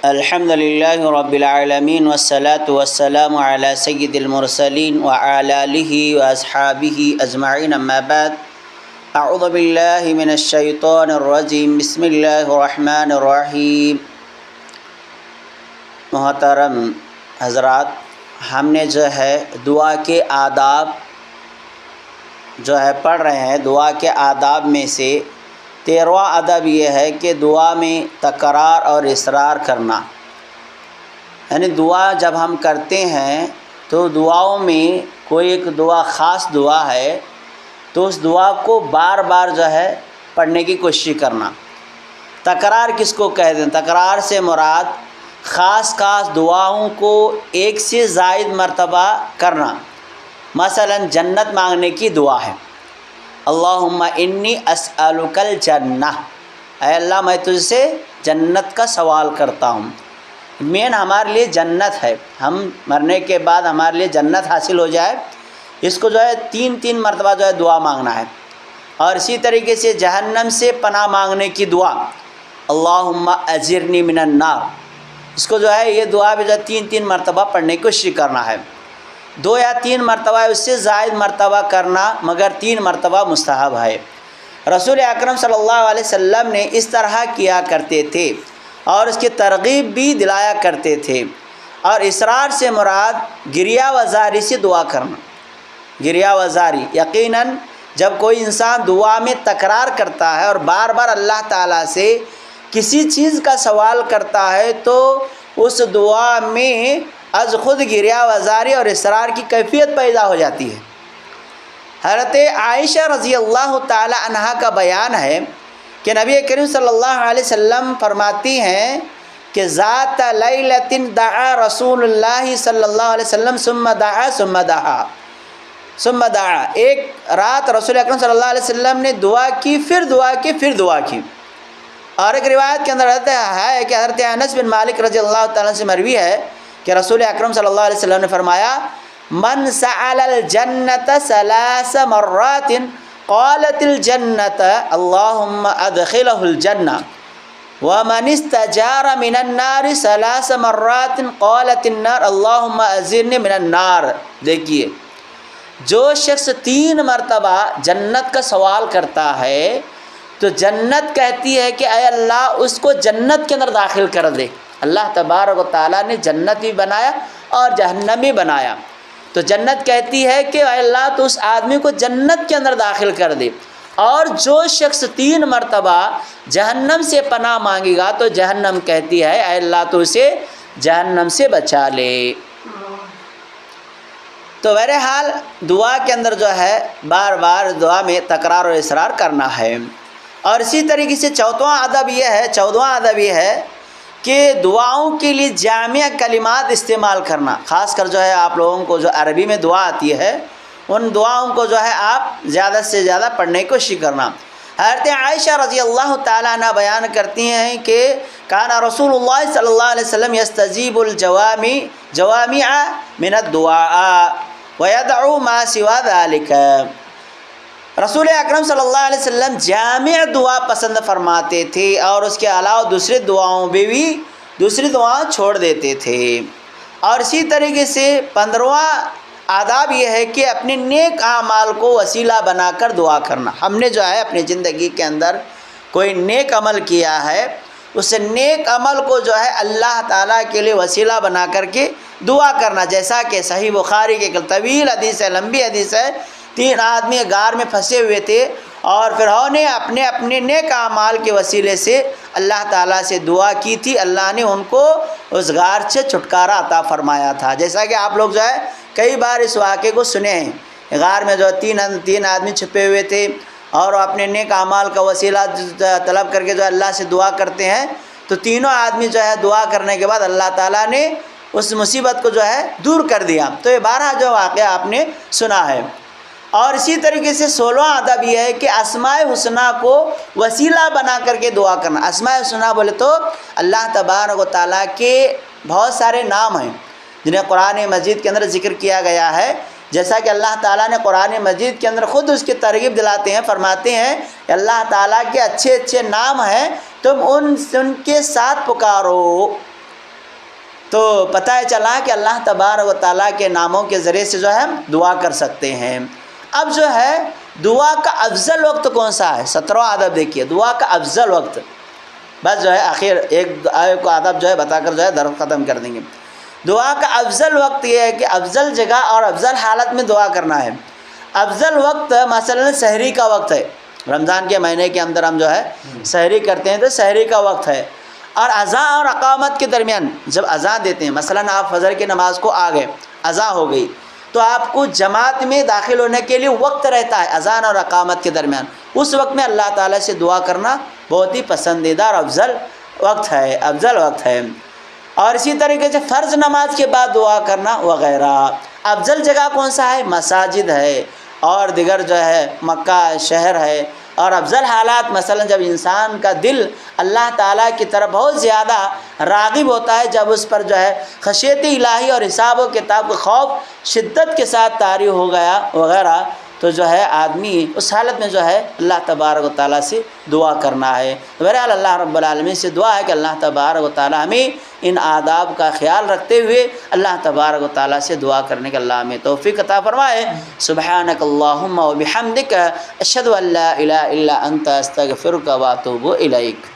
الحمد للہ رب العالمین والصلاة والسلام علی سید المرسلین وعلی آلہ واصحابہ اجمعین اما بعد اعوذ باللہ من الشیطان الرجیم بسم اللہ الرحمن الرحیم۔ محترم حضرات، ہم نے دعا کے آداب پڑھ رہے ہیں۔ دعا کے آداب میں سے 13واں ادب یہ ہے کہ دعا میں تکرار اور اصرار کرنا، یعنی دعا جب ہم کرتے ہیں تو دعاؤں میں کوئی ایک دعا خاص دعا ہے تو اس دعا کو بار بار پڑھنے کی کوشش کرنا۔ تکرار کس کو کہتے ہیں؟ تکرار سے مراد خاص دعاؤں کو ایک سے زائد مرتبہ کرنا۔ مثلا جنت مانگنے کی دعا ہے، اللہم انی اسألک الجنہ، اے اللہ میں تجھ سے جنت کا سوال کرتا ہوں۔ مین ہمارے لیے جنت ہے، ہم مرنے کے بعد ہمارے لیے جنت حاصل ہو جائے، اس کو تین مرتبہ دعا مانگنا ہے۔ اور اسی طریقے سے جہنم سے پناہ مانگنے کی دعا، اللہم اجرنی من النار، اس کو یہ دعا بھی تین مرتبہ پڑھنے کی کوشش کرنا ہے۔ 2 یا 3 مرتبہ اس سے زائد مرتبہ کرنا، مگر 3 مرتبہ مستحب ہے۔ رسول اکرم صلی اللہ علیہ وسلم نے اس طرح کیا کرتے تھے اور اس کی ترغیب بھی دلایا کرتے تھے۔ اور اصرار سے مراد گریہ وزاری سے دعا کرنا۔ گریہ وزاری، یقیناً جب کوئی انسان دعا میں تکرار کرتا ہے اور بار بار اللہ تعالیٰ سے کسی چیز کا سوال کرتا ہے تو اس دعا میں از خود گریہ وزاری اور اصرار کی کیفیت پیدا ہو جاتی ہے۔ حضرت عائشہ رضی اللہ تعالی عنہا کا بیان ہے کہ نبی کریم صلی اللہ علیہ وسلم فرماتی ہیں کہ ذات لیلۃ دعا رسول اللہ صلی اللہ علیہ وسلم ثم دعا، ایک رات رسول اکرم صلی اللہ علیہ وسلم نے دعا کی، پھر دعا کی، پھر دعا کی۔ اور ایک روایت کے اندر ہے کہ حضرت انس بن مالک رضی اللہ تعالیٰ سے مروی ہے کہ رسول اکرم صلی اللہ علیہ وسلم نے فرمایا من سأل الجنت 3 مرات قالت الجنت اللہم ادخلہ الجنہ ومن استجار من النار 3 مرات قالت النار اللہم اجرنی من النار۔ دیکھیے، جو شخص 3 مرتبہ جنت کا سوال کرتا ہے تو جنت کہتی ہے کہ اے اللہ اس کو جنت کے اندر داخل کر دے۔ اللہ تبارک و تعالیٰ نے جنت بھی بنایا اور جہنم بھی بنایا، تو جنت کہتی ہے کہ اے اللہ تو اس آدمی کو جنت کے اندر داخل کر دے۔ اور جو شخص 3 مرتبہ جہنم سے پناہ مانگے گا تو جہنم کہتی ہے اے اللہ تو اسے جہنم سے بچا لے۔ تو بہرحال دعا کے اندر بار بار دعا میں تکرار اور اصرار کرنا ہے۔ اور اسی طریقے سے 14واں ادب یہ ہے کہ دعاؤں کے لیے جامع کلمات استعمال کرنا، خاص کر آپ لوگوں کو عربی میں دعا آتی ہے ان دعاؤں کو آپ زیادہ سے زیادہ پڑھنے کی کوشش کرنا۔ حضرت عائشہ رضی اللہ تعالیٰ عنہ بیان کرتی ہیں کہ کان رسول اللہ صلی اللہ علیہ وسلم یستجیب الجوامع من الدعاء ویدعو ما سوا ذلک، رسول اکرم صلی اللہ علیہ وسلم جامع دعا پسند فرماتے تھے اور اس کے علاوہ دوسری دعاؤں چھوڑ دیتے تھے۔ اور اسی طریقے سے 15واں آداب یہ ہے کہ اپنے نیک اعمال کو وسیلہ بنا کر دعا کرنا۔ ہم نے اپنی زندگی کے اندر کوئی نیک عمل کیا ہے، اس نیک عمل کو اللہ تعالیٰ کے لیے وسیلہ بنا کر کے دعا کرنا، جیسا کہ صحیح بخاری کے ایک طویل حدیث ہے، لمبی حدیث ہے۔ 3 آدمی غار میں پھنسے ہوئے تھے اور فرعون نے اپنے نیک اعمال کے وسیلے سے اللہ تعالیٰ سے دعا کی تھی، اللہ نے ان کو اس غار سے چھٹکارا عطا فرمایا تھا۔ جیسا کہ آپ لوگ کئی بار اس واقعے کو سنے ہیں، غار میں 3 آدمی چھپے ہوئے تھے اور اپنے نیک اعمال کا وسیلہ طلب کر کے اللہ سے دعا کرتے ہیں، تو تینوں آدمی دعا کرنے کے بعد اللہ تعالیٰ نے اس مصیبت کو دور کر دیا۔ تو یہ 12 واقعہ آپ نے سنا ہے۔ اور اسی طریقے سے 16واں ادب یہ ہے کہ اسماء حسنہ کو وسیلہ بنا کر کے دعا کرنا۔ اسماء حسنہ بولے تو اللہ تبارک و تعالیٰ کے بہت سارے نام ہیں جنہیں قرآن مجید کے اندر ذکر کیا گیا ہے، جیسا کہ اللہ تعالیٰ نے قرآن مجید کے اندر خود اس کی ترغیب دلاتے ہیں، فرماتے ہیں کہ اللہ تعالیٰ کے اچھے اچھے نام ہیں، تم ان کے ساتھ پکارو۔ تو پتہ چلا کہ اللہ تبارک و تعالیٰ کے ناموں کے ذریعے سے جو ہے ہم دعا کر سکتے ہیں۔ اب جو ہے دعا کا افضل وقت کون سا ہے؟ 17واں آداب دیکھیے، دعا کا افضل وقت، بس جو ہے آخر ایک کو آداب جو ہے بتا کر جو ہے درس ختم کر دیں گے۔ دعا کا افضل وقت یہ ہے کہ افضل جگہ اور افضل حالت میں دعا کرنا ہے۔ افضل وقت مثلا سحری کا وقت ہے، رمضان کے مہینے کے اندر ہم جو ہے سحری کرتے ہیں تو سحری کا وقت ہے، اور اذان اور اقامت کے درمیان جب اذان دیتے ہیں، مثلا آپ فجر کی نماز کو آ گئے، اذان ہو گئی، تو آپ کو جماعت میں داخل ہونے کے لیے وقت رہتا ہے اذان اور اقامت کے درمیان، اس وقت میں اللہ تعالیٰ سے دعا کرنا بہت ہی پسندیدہ اور افضل وقت ہے۔ اور اسی طریقے سے فرض نماز کے بعد دعا کرنا وغیرہ۔ افضل جگہ کون سا ہے؟ مساجد ہے اور دیگر جو ہے مکہ شہر ہے۔ اور افضل حالات مثلا جب انسان کا دل اللہ تعالیٰ کی طرف بہت زیادہ راغب ہوتا ہے، جب اس پر جو ہے خشیت الہی اور حساب و کتاب کا خوف شدت کے ساتھ طاری ہو گیا وغیرہ، تو جو ہے آدمی اس حالت میں جو ہے اللہ تبارک و تعالیٰ سے دعا کرنا ہے۔ بہرحال اللہ رب العالمین سے دعا ہے کہ اللہ تبارک و تعالیٰ ہمیں ان آداب کا خیال رکھتے ہوئے اللہ تبارک و تعالیٰ سے دعا کرنے کا اللہ ہمیں توفیق عطا فرمائے۔ سبحانک اللہم و بحمدک اشہد ان لا الہ الا انت استغفرک و اتوب الیک۔